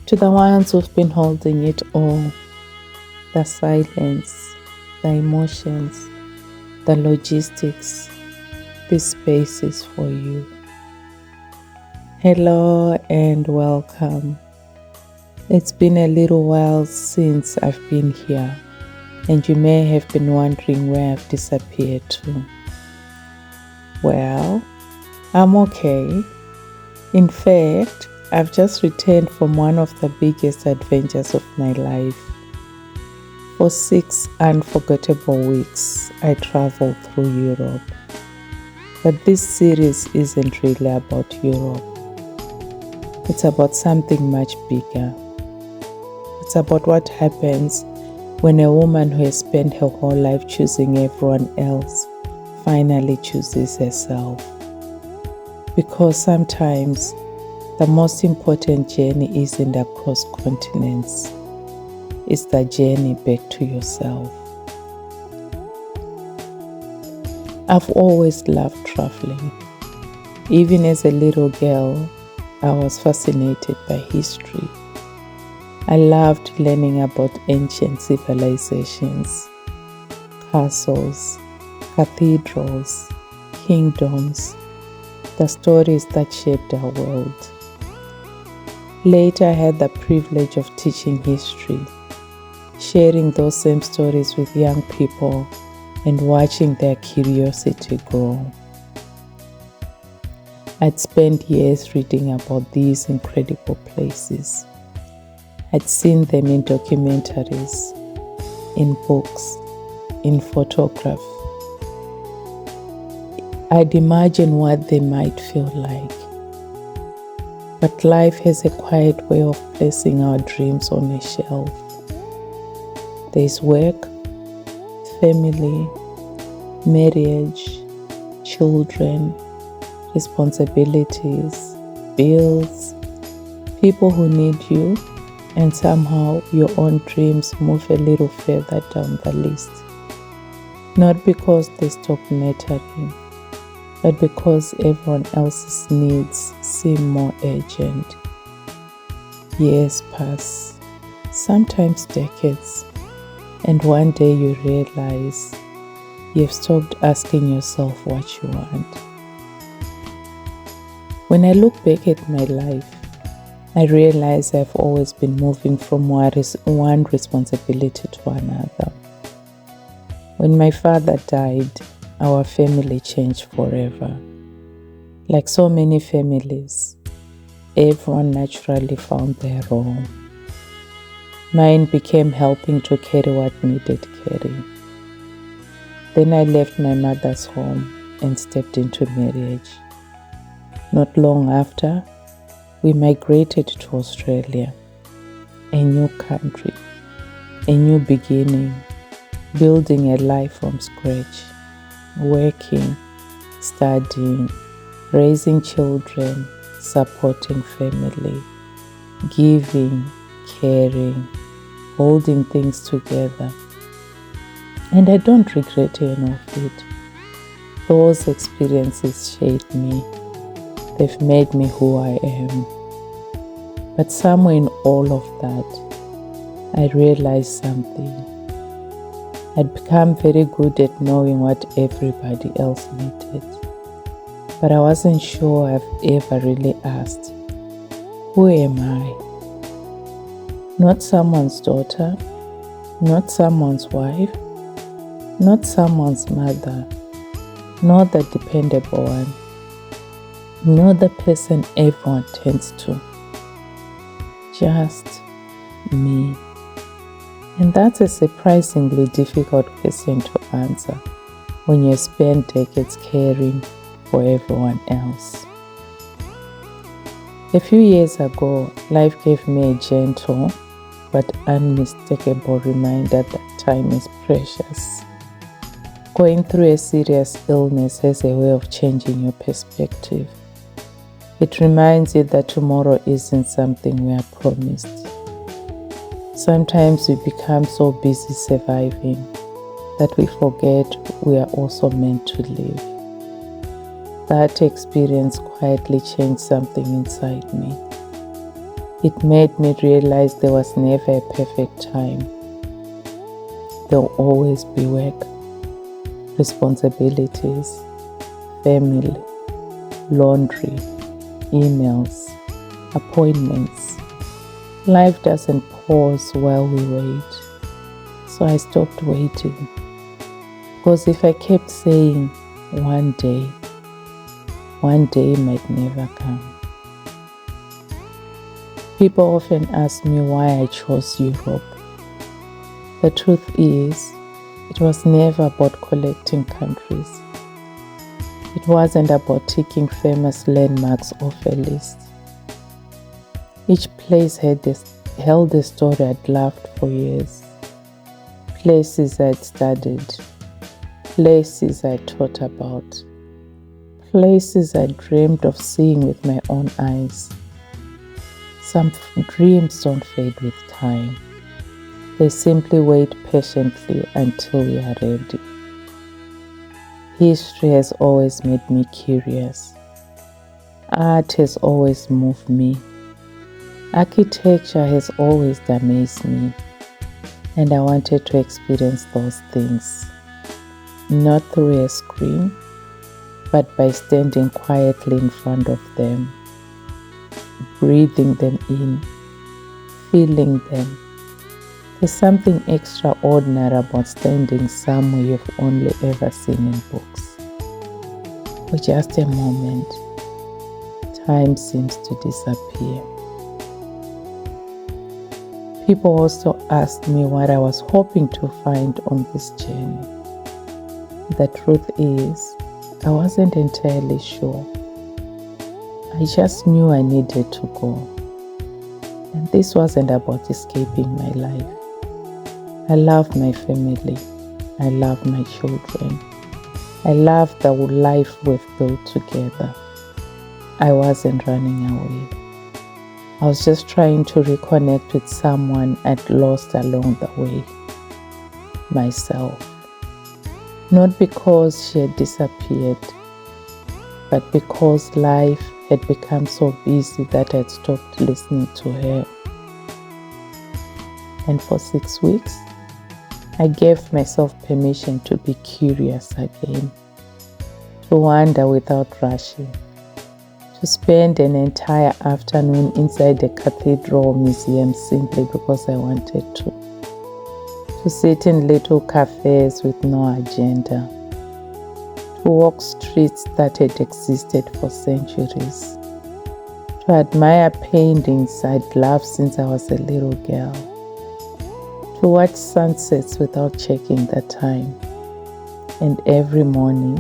To the ones who've been holding it all, the silence, the emotions, the logistics, this space is for you. Hello and welcome. It's been a little while since I've been here, and you may have been wondering where I've disappeared to. Well, I'm okay. In fact, I've just returned from one of the biggest adventures of my life. For 6 unforgettable weeks, I traveled through Europe. But this series isn't really about Europe. It's about something much bigger. It's about what happens when a woman who has spent her whole life choosing everyone else finally chooses herself. Because sometimes the most important journey isn't across continents. It's the journey back to yourself. I've always loved traveling. Even as a little girl, I was fascinated by history. I loved learning about ancient civilizations, castles, cathedrals, kingdoms, the stories that shaped our world. Later, I had the privilege of teaching history, sharing those same stories with young people and watching their curiosity grow. I'd spent years reading about these incredible places. I'd seen them in documentaries, in books, in photographs. I'd imagine what they might feel like. But life has a quiet way of placing our dreams on a shelf. There's work, family, marriage, children, responsibilities, bills, people who need you, and somehow your own dreams move a little further down the list. Not because they stop mattering, but because everyone else's needs seem more urgent. Years pass, sometimes decades, and one day you realize you've stopped asking yourself what you want. When I look back at my life, I realize I've always been moving from one responsibility to another. When my father died, our family changed forever. Like so many families, everyone naturally found their role. Mine became helping to carry what needed carry. Then I left my mother's home and stepped into marriage. Not long after, we migrated to Australia, a new country, a new beginning, building a life from scratch, working, studying, raising children, supporting family, giving, caring, holding things together. And I don't regret any of it. Those experiences shaped me. They've made me who I am. But somewhere in all of that, I realized something. I'd become very good at knowing what everybody else needed. But I wasn't sure I've ever really asked, who am I? Not someone's daughter, not someone's wife, not someone's mother, not the dependable one, not the person everyone turns to. Just me. And that's a surprisingly difficult question to answer when you spend decades caring for everyone else. A few years ago, life gave me a gentle but unmistakable reminder that time is precious. Going through a serious illness has a way of changing your perspective. It reminds you that tomorrow isn't something we are promised. Sometimes we become so busy surviving that we forget we are also meant to live. That experience quietly changed something inside me. It made me realize there was never a perfect time. There'll always be work, responsibilities, family, laundry, emails, appointments. Life doesn't pause while we wait. So I stopped waiting. Because if I kept saying one day might never come. People often ask me why I chose Europe. The truth is, it was never about collecting countries. It wasn't about ticking famous landmarks off a list. Each place held a story I'd loved for years. Places I'd studied, places I thought about, places I dreamed of seeing with my own eyes. Some dreams don't fade with time. They simply wait patiently until we are ready. History has always made me curious. Art has always moved me. Architecture has always amazed me. And I wanted to experience those things, not through a screen, but by standing quietly in front of them, breathing them in, feeling them. There's something extraordinary about standing somewhere you've only ever seen in books. For just a moment, time seems to disappear. People also asked me what I was hoping to find on this journey. The truth is, I wasn't entirely sure. I just knew I needed to go. And this wasn't about escaping my life. I love my family. I love my children. I love the life we've built together. I wasn't running away. I was just trying to reconnect with someone I'd lost along the way. Myself. Not because she had disappeared, but because life had become so busy that I'd stopped listening to her. And for 6 weeks, I gave myself permission to be curious again, to wander without rushing, to spend an entire afternoon inside a cathedral museum simply because I wanted to sit in little cafes with no agenda, to walk streets that had existed for centuries, to admire paintings I'd loved since I was a little girl, to watch sunsets without checking the time. And every morning,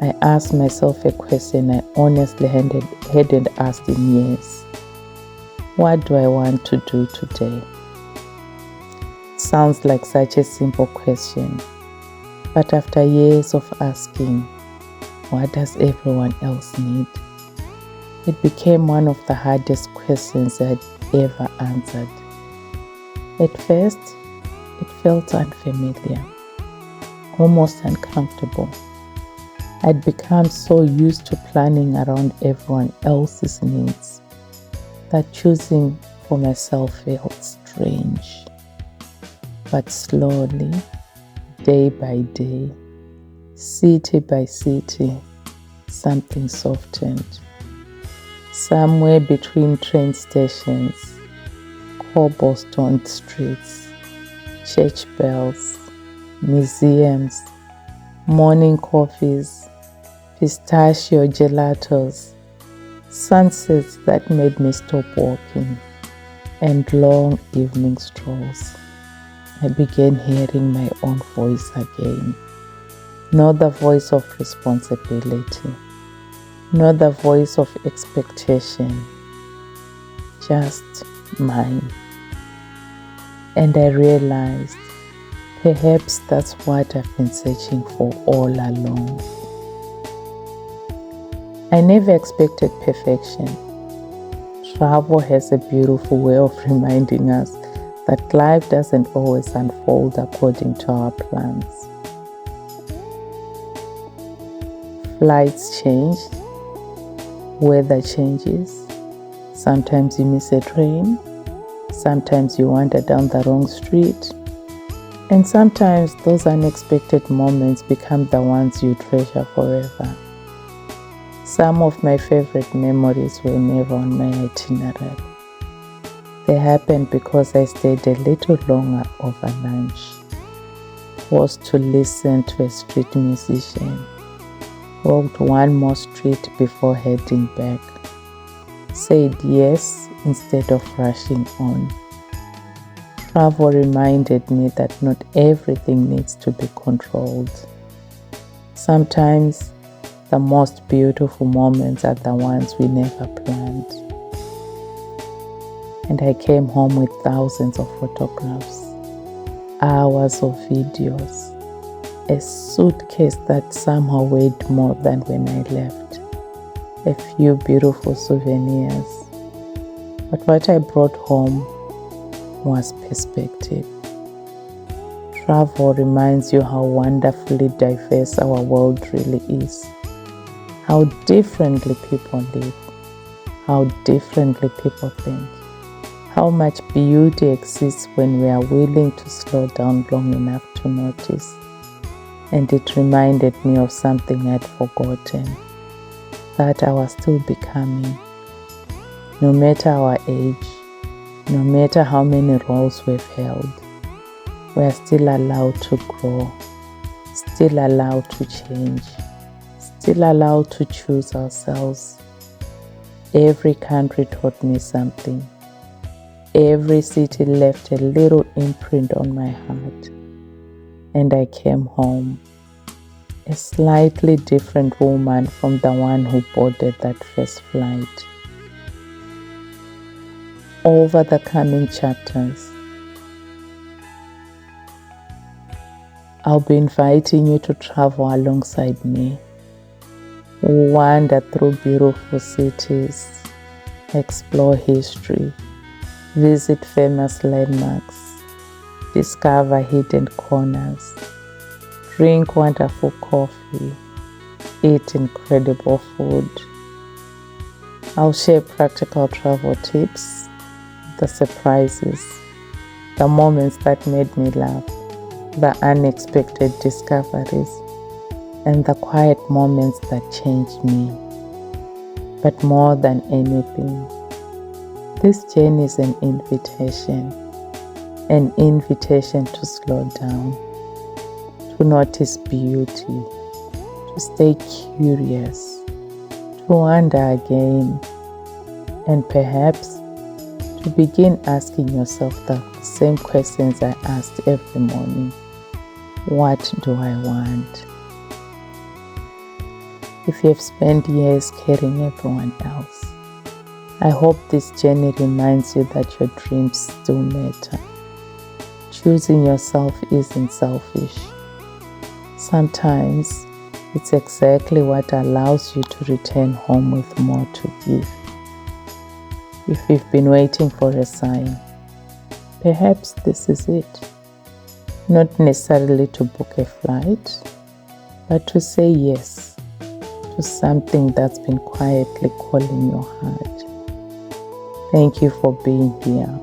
I asked myself a question I honestly hadn't asked in years. What do I want to do today? It sounds like such a simple question, but after years of asking, what does everyone else need? It became one of the hardest questions I'd ever answered. At first, it felt unfamiliar, almost uncomfortable. I'd become so used to planning around everyone else's needs that choosing for myself felt strange. But slowly, day by day, city by city, something softened. Somewhere between train stations, cobblestone streets, church bells, museums, morning coffees, pistachio gelatos, sunsets that made me stop walking, and long evening strolls. I began hearing my own voice again. Not the voice of responsibility, not the voice of expectation, just mine. And I realized perhaps that's what I've been searching for all along. I never expected perfection. Travel has a beautiful way of reminding us that life doesn't always unfold according to our plans. Flights change, weather changes, Sometimes you miss a train. Sometimes you wander down the wrong street. And sometimes those unexpected moments become the ones you treasure forever. Some of my favorite memories were never on my itinerary. They happened because I stayed a little longer over lunch, forced to listen to a street musician, walked one more street before heading back, said yes instead of rushing on. Travel reminded me that not everything needs to be controlled. Sometimes the most beautiful moments are the ones we never planned. And I came home with thousands of photographs, hours of videos, a suitcase that somehow weighed more than when I left, a few beautiful souvenirs. But what I brought home was perspective. Travel reminds you how wonderfully diverse our world really is, how differently people live, how differently people think, how much beauty exists when we are willing to slow down long enough to notice. And it reminded me of something I'd forgotten, that I was still becoming. No matter our age, no matter how many roles we've held, we are still allowed to grow, still allowed to change, still allowed to choose ourselves. Every country taught me something. Every city left a little imprint on my heart. And I came home, a slightly different woman from the one who boarded that first flight. Over the coming chapters, I'll be inviting you to travel alongside me, wander through beautiful cities, explore history, visit famous landmarks, discover hidden corners, drink wonderful coffee, eat incredible food. I'll share practical travel tips, the surprises, the moments that made me laugh, the unexpected discoveries, and the quiet moments that changed me. But more than anything, this journey is an invitation to slow down, to notice beauty, to stay curious, to wonder again, and perhaps to begin asking yourself the same questions I asked every morning. What do I want? If you have spent years carrying everyone else, I hope this journey reminds you that your dreams still matter. Choosing yourself isn't selfish. Sometimes it's exactly what allows you to return home with more to give. If you've been waiting for a sign, perhaps this is it. Not necessarily to book a flight, but to say yes to something that's been quietly calling your heart. Thank you for being here.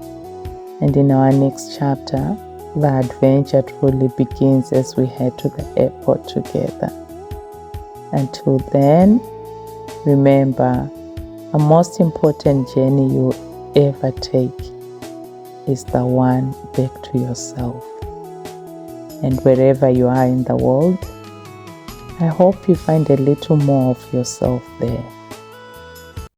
And in our next chapter, the adventure truly begins as we head to the airport together. Until then, remember, the most important journey you'll ever take is the one back to yourself. And wherever you are in the world, I hope you find a little more of yourself there.